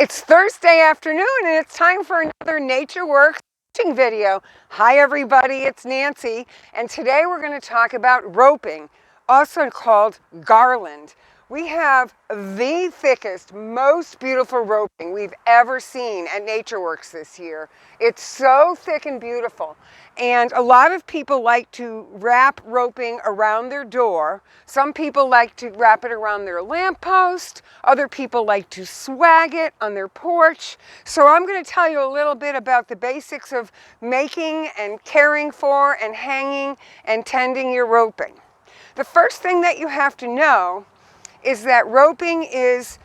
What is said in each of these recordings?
It's Thursday afternoon and it's time for another Natureworks teaching video. Hi everybody, it's Nancy, and today we're going to talk about roping, also called garland. We have the thickest, most beautiful roping we've ever seen at Natureworks this year. It's so thick and beautiful. And a lot of people like to wrap roping around their door. Some people like to wrap it around their lamppost. Other people like to swag it on their porch. So I'm going to tell you a little bit about the basics of making and caring for and hanging and tending your roping. The first thing that you have to know is that roping is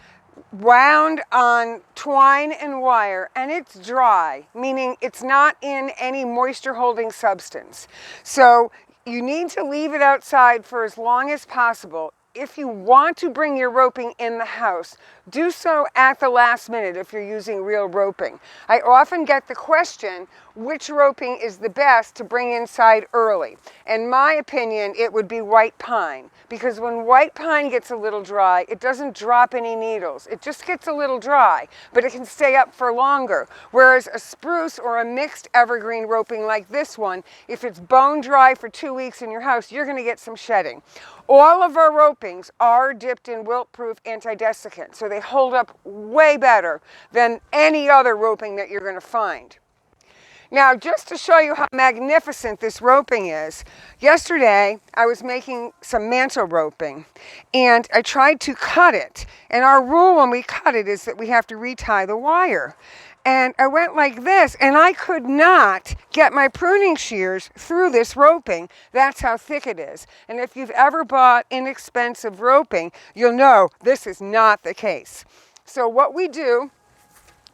wound on twine and wire, and it's dry, meaning it's not in any moisture holding substance. So you need to leave it outside for as long as possible. If you want to bring your roping in the house, do so at the last minute if you're using real roping. I often get the question, which roping is the best to bring inside early? In my opinion, it would be white pine, because when white pine gets a little dry, it doesn't drop any needles. It just gets a little dry, but it can stay up for longer. Whereas a spruce or a mixed evergreen roping like this one, if it's bone dry for 2 weeks in your house, you're going to get some shedding. All of our ropings are dipped in WiltPruf anti-desiccant, so they hold up way better than any other roping that you're going to find. Now, just to show you how magnificent this roping is, yesterday I was making some mantle roping and I tried to cut it. And our rule when we cut it is that we have to retie the wire. And I went like this, and I could not get my pruning shears through this roping. That's how thick it is. And if you've ever bought inexpensive roping, you'll know this is not the case. So what we do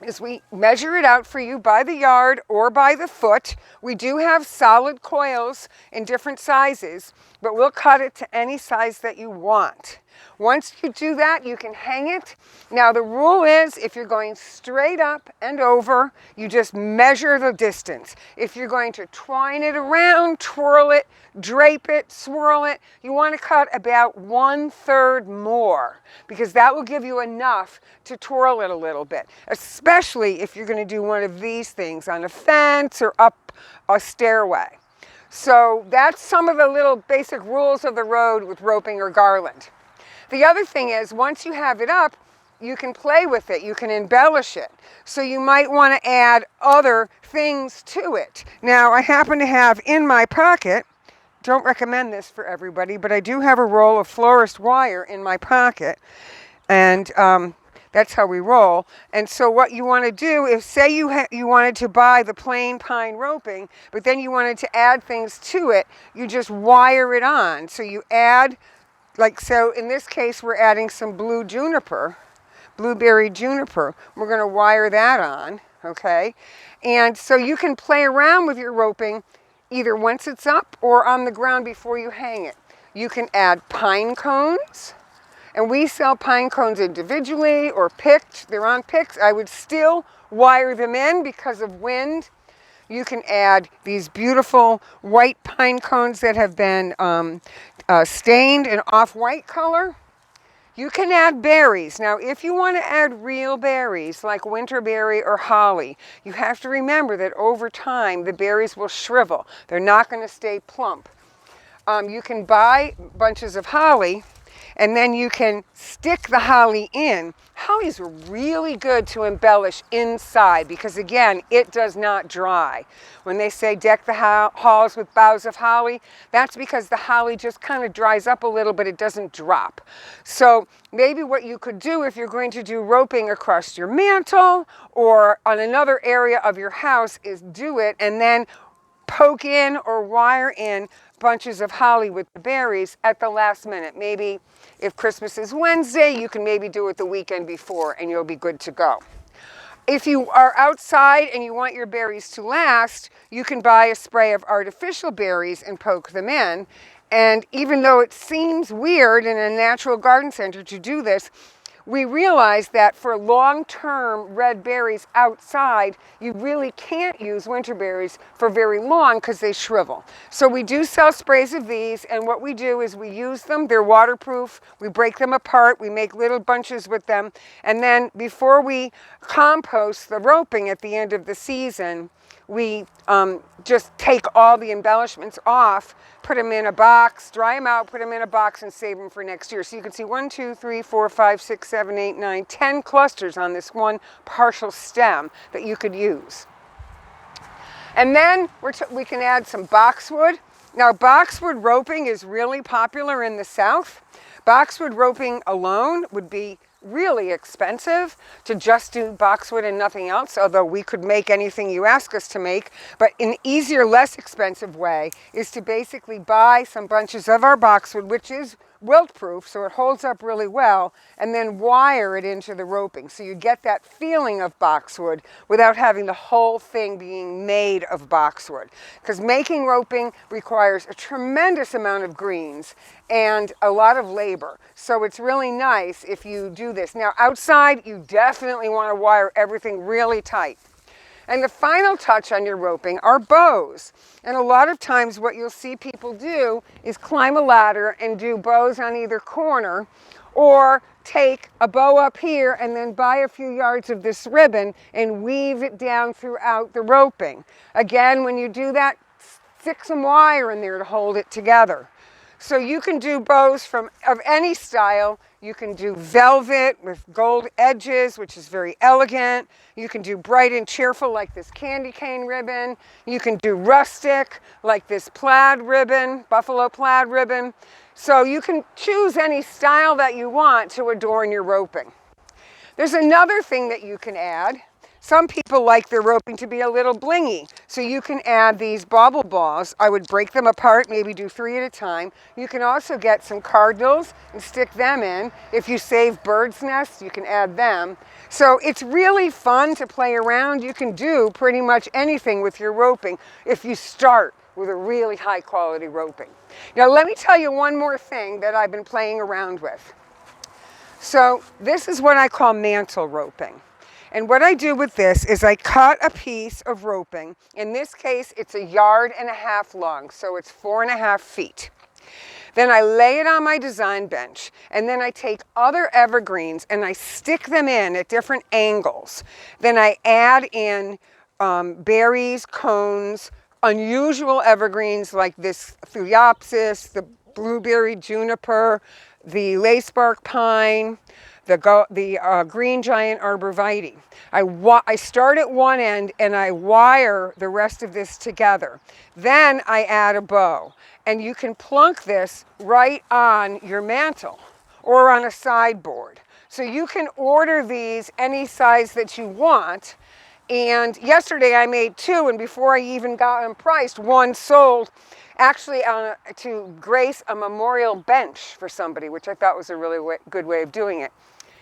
is we measure it out for you by the yard or by the foot. We do have solid coils in different sizes, but we'll cut it to any size that you want. Once you do that, you can hang it. Now the rule is, if you're going straight up and over, you just measure the distance. If you're going to twine it around, twirl it, drape it, swirl it, you want to cut about 1/3 more, because that will give you enough to twirl it a little bit, especially if you're going to do one of these things on a fence or up a stairway. So that's some of the little basic rules of the road with roping or garland. The other thing is, once you have it up, you can play with it, you can embellish it. So you might want to add other things to it. Now, I happen to have in my pocket, don't recommend this for everybody, but I do have a roll of florist wire in my pocket, and that's how we roll. And so what you want to do is, say you wanted to buy the plain pine roping, but then you wanted to add things to it, you just wire it on. So you add, like, so in this case we're adding some blueberry juniper. We're going to wire that on, okay? And so you can play around with your roping either once it's up or on the ground before you hang it. You can add pine cones, and we sell pine cones individually or picked. They're on picks. I would still wire them in because of wind. You can add these beautiful white pine cones that have been stained an off-white color. You can add berries. Now, if you want to add real berries like winterberry or holly, you have to remember that over time the berries will shrivel. They're not going to stay plump. You can buy bunches of holly, and then you can stick the holly in. Holly's really good to embellish inside because, again, it does not dry. When they say deck the halls with boughs of holly, that's because the holly just kind of dries up a little, but it doesn't drop. So maybe what you could do if you're going to do roping across your mantle or on another area of your house is do it and then poke in or wire in bunches of holly with the berries at the last minute. Maybe if Christmas is Wednesday, you can maybe do it the weekend before and you'll be good to go. If you are outside and you want your berries to last, you can buy a spray of artificial berries and poke them in. And even though it seems weird in a natural garden center to do this, we realized that for long-term red berries outside, you really can't use winter berries for very long because they shrivel. So we do sell sprays of these, and what we do is we use them. They're waterproof. We break them apart. We make little bunches with them. And then before we compost the roping at the end of the season, we just take all the embellishments off, put them in a box, dry them out, put them in a box, and save them for next year. So you can see 1, 2, 3, 4, 5, 6, 7, 8, 9, 10 clusters on this one partial stem that you could use. And then we can add some boxwood. Now, boxwood roping is really popular in the South. Boxwood roping alone would be really expensive to just do boxwood and nothing else, although we could make anything you ask us to make. But an easier, less expensive way is to basically buy some bunches of our boxwood, which is wilt-proof, so it holds up really well, and then wire it into the roping. So you get that feeling of boxwood without having the whole thing being made of boxwood. Because making roping requires a tremendous amount of greens and a lot of labor. So it's really nice if you do this. Now outside, you definitely want to wire everything really tight. And the final touch on your roping are bows. And a lot of times what you'll see people do is climb a ladder and do bows on either corner, or take a bow up here and then buy a few yards of this ribbon and weave it down throughout the roping. Again, when you do that, stick some wire in there to hold it together. So you can do bows of any style. You can do velvet with gold edges, which is very elegant. You can do bright and cheerful like this candy cane ribbon. You can do rustic like this plaid ribbon, buffalo plaid ribbon. So you can choose any style that you want to adorn your roping. There's another thing that you can add. Some people like their roping to be a little blingy, so you can add these bauble balls. I would break them apart, maybe do 3 at a time. You can also get some cardinals and stick them in. If you save birds' nests, you can add them. So it's really fun to play around. You can do pretty much anything with your roping if you start with a really high quality roping. Now let me tell you one more thing that I've been playing around with. So this is what I call mantle roping. And what I do with this is I cut a piece of roping. In this case, it's 1.5 yards long, so it's 4.5 feet. Then I lay it on my design bench, and then I take other evergreens and I stick them in at different angles. Then I add in berries, cones, unusual evergreens like this thuliopsis, the blueberry juniper, the lacebark pine, the green giant arborvitae. I start at one end and I wire the rest of this together. Then I add a bow, and you can plunk this right on your mantle or on a sideboard. So you can order these any size that you want. And yesterday I made 2, and before I even got them priced, 1 sold actually to grace a memorial bench for somebody, which I thought was a really good way of doing it.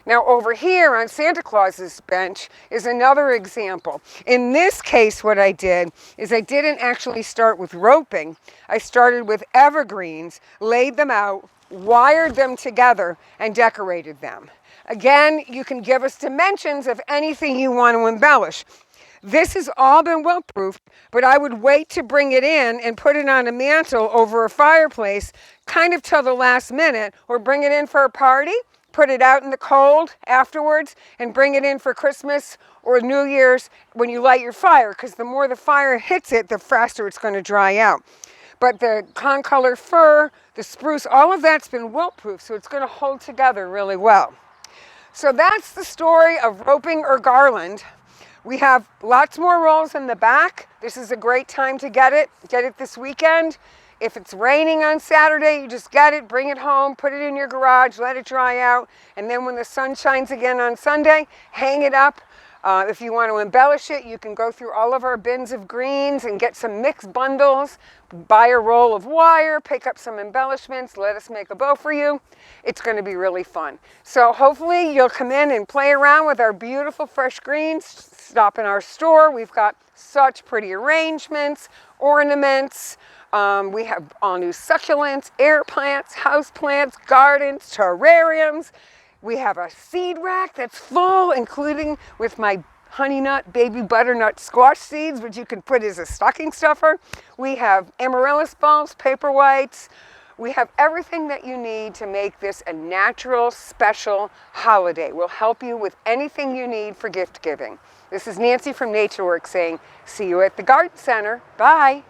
Now over here on Santa Claus's bench is another example. In this case, what I did is I didn't actually start with roping. I started with evergreens, laid them out, wired them together, and decorated them. Again, you can give us dimensions of anything you want to embellish. This has all been wilt-proofed, but I would wait to bring it in and put it on a mantle over a fireplace kind of till the last minute, or bring it in for a party, put it out in the cold afterwards, and bring it in for Christmas or New Year's when you light your fire, because the more the fire hits it, the faster it's going to dry out. But the concolor fir, the spruce, all of that's been wilt-proof, so it's going to hold together really well. So that's the story of roping or garland. We have lots more rolls in the back. This is a great time to get it. Get it this weekend. If it's raining on Saturday, you just get it, bring it home, put it in your garage, let it dry out, and then when the sun shines again on Sunday, hang it up. If you want to embellish it, you can go through all of our bins of greens and get some mixed bundles, buy a roll of wire, pick up some embellishments, let us make a bow for you. It's going to be really fun. So hopefully you'll come in and play around with our beautiful fresh greens. Stop in our store. We've got such pretty arrangements, ornaments. We have all new succulents, air plants, house plants, gardens, terrariums. We have a seed rack that's full, including with my honey nut, baby butternut squash seeds, which you can put as a stocking stuffer. We have amaryllis bulbs, paper whites. We have everything that you need to make this a natural, special holiday. We'll help you with anything you need for gift giving. This is Nancy from Natureworks saying, see you at the Garden Center. Bye.